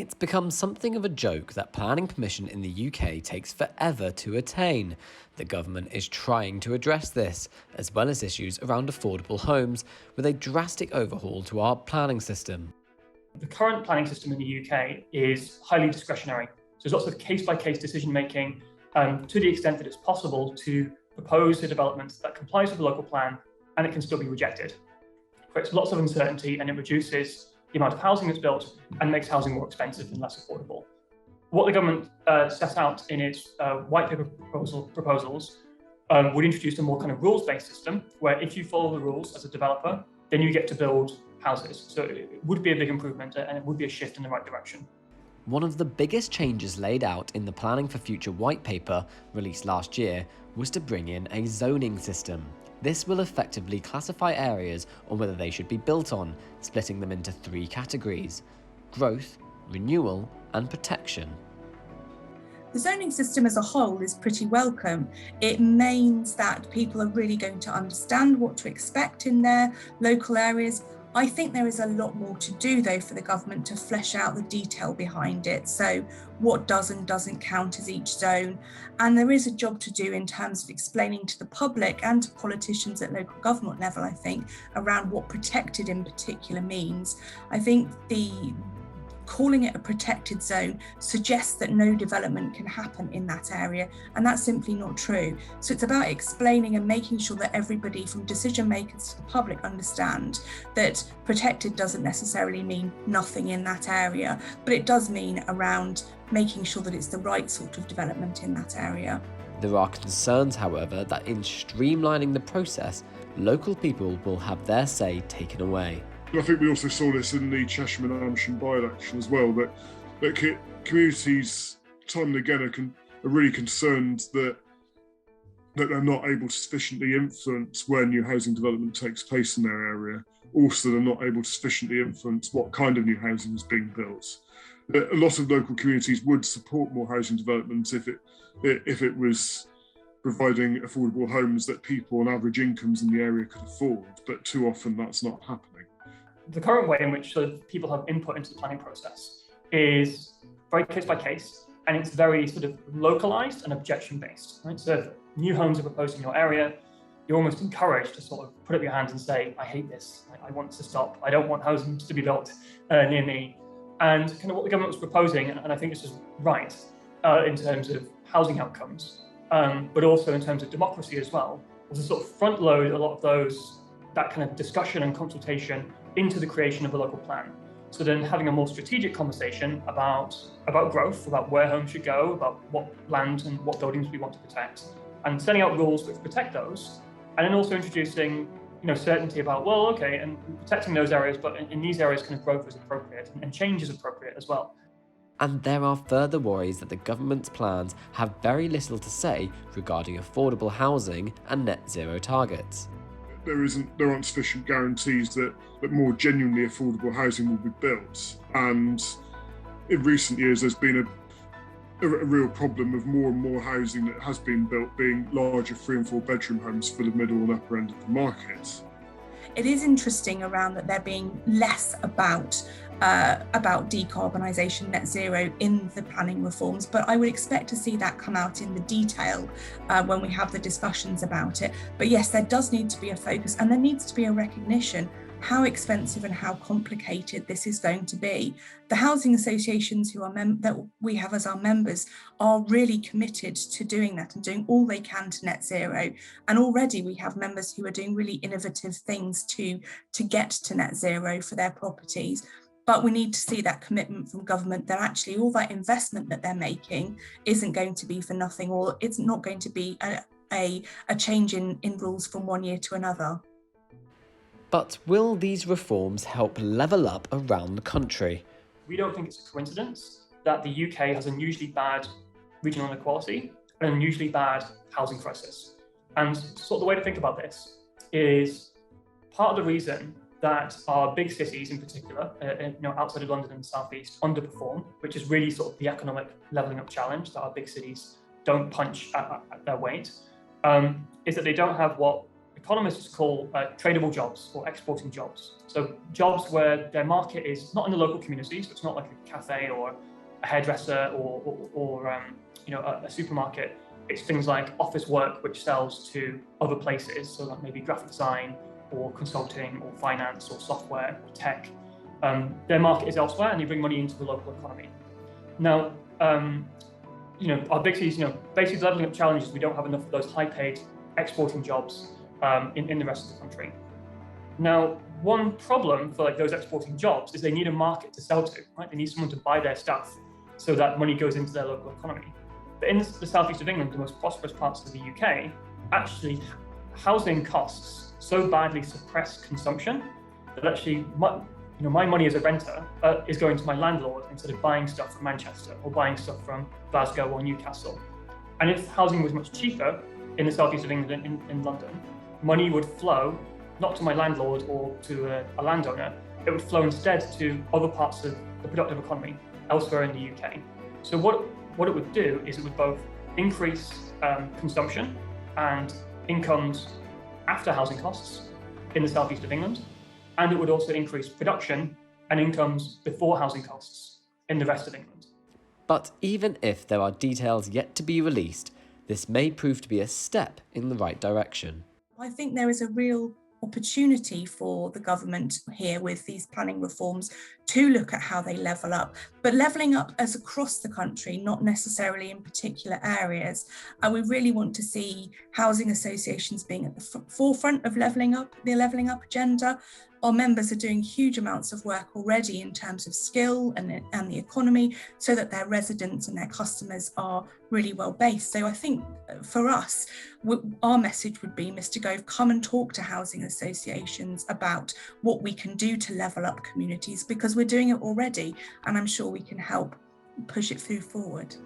It's become something of a joke that planning permission in the UK takes forever to attain. The government is trying to address this, as well as issues around affordable homes, with a drastic overhaul to our planning system. The current planning system in the UK is highly discretionary. So there's lots of case-by-case decision-making to the extent that it's possible to propose a development that complies with the local plan and it can still be rejected. It creates lots of uncertainty and it reduces the amount of housing that's built and makes housing more expensive and less affordable. What the government set out in its white paper proposals would introduce a more kind of rules-based system where if you follow the rules as a developer, then you get to build houses. So it would be a big improvement and it would be a shift in the right direction. One of the biggest changes laid out in the Planning for Future white paper, released last year, was to bring in a zoning system. This will effectively classify areas on whether they should be built on, splitting them into 3 categories: growth, renewal, and protection. The zoning system as a whole is pretty welcome. It means that people are really going to understand what to expect in their local areas. I think there is a lot more to do though for the government to flesh out the detail behind it. So what does and doesn't count as each zone. And there is a job to do in terms of explaining to the public and to politicians at local government level, I think, around what protected in particular means. I think calling it a protected zone suggests that no development can happen in that area, and that's simply not true. So it's about explaining and making sure that everybody from decision makers to the public understand that protected doesn't necessarily mean nothing in that area, but it does mean around making sure that it's the right sort of development in that area. There are concerns, however, that in streamlining the process, local people will have their say taken away. I think we also saw this in the Cheshire and Amersham by-election as well, that communities time and again are really concerned that they're not able to sufficiently influence where new housing development takes place in their area. Also, they're not able to sufficiently influence what kind of new housing is being built. A lot of local communities would support more housing development if it was providing affordable homes that people on average incomes in the area could afford, but too often that's not happening. The current way in which people have input into the planning process is very case by case, and it's very sort of localized and objection based. Right? So if new homes are proposed in your area, you're almost encouraged to sort of put up your hands and say, I hate this, I want to stop, I don't want housing to be built near me. And kind of what the government was proposing, and I think this is right in terms of housing outcomes, but also in terms of democracy as well, was to sort of front load a lot of that kind of discussion and consultation into the creation of a local plan. So then having a more strategic conversation about growth, about where homes should go, about what land and what buildings we want to protect, and setting out rules which protect those, and then also introducing certainty about, well, okay, and protecting those areas, but in these areas kind of growth is appropriate and change is appropriate as well. And there are further worries that the government's plans have very little to say regarding affordable housing and net zero targets. There aren't sufficient guarantees that more genuinely affordable housing will be built. And in recent years, there's been a real problem of more and more housing that has been built being larger 3 and 4 bedroom homes for the middle and upper end of the market. It is interesting around that there being less about decarbonisation, net zero in the planning reforms, but I would expect to see that come out in the detail when we have the discussions about it. But yes, there does need to be a focus, and there needs to be a recognition how expensive and how complicated this is going to be. The housing associations that we have as our members are really committed to doing that and doing all they can to net zero. And already we have members who are doing really innovative things to get to net zero for their properties. But we need to see that commitment from government that actually all that investment that they're making isn't going to be for nothing, or it's not going to be a change in rules from one year to another. But will these reforms help level up around the country? We don't think it's a coincidence that the UK has unusually bad regional inequality and an unusually bad housing crisis. And sort of the way to think about this is part of the reason that our big cities in particular, outside of London and the South East, underperform, which is really sort of the economic levelling up challenge, that our big cities don't punch at their weight, is that they don't have what economists call tradable jobs or exporting jobs. So jobs where their market is not in the local community, so it's not like a cafe or a hairdresser or a supermarket. It's things like office work, which sells to other places, so like maybe graphic design or consulting or finance or software or tech. Their market is elsewhere, and they bring money into the local economy. Now, our basic leveling up challenge is we don't have enough of those high-paid exporting jobs in the rest of the country. Now, one problem for like those exporting jobs is they need a market to sell to, right? They need someone to buy their stuff so that money goes into their local economy. But in the southeast of England, the most prosperous parts of the UK, actually housing costs so badly suppress consumption that actually my money as a renter is going to my landlord instead of buying stuff from Manchester or buying stuff from Glasgow or Newcastle. And if housing was much cheaper in the southeast of England, in London, money would flow not to my landlord or to a landowner, it would flow instead to other parts of the productive economy elsewhere in the UK. So what it would do is it would both increase consumption and incomes after housing costs in the southeast of England, and it would also increase production and incomes before housing costs in the rest of England. But even if there are details yet to be released, this may prove to be a step in the right direction. I think there is a real opportunity for the government here with these planning reforms to look at how they level up, but levelling up as across the country, not necessarily in particular areas. And we really want to see housing associations being at the forefront of the levelling up agenda. Our members are doing huge amounts of work already in terms of skill and the economy, so that their residents and their customers are really well based. So I think for us, our message would be, Mr. Gove, come and talk to housing associations about what we can do to level up communities, because we're doing it already, and I'm sure we can help push it forward.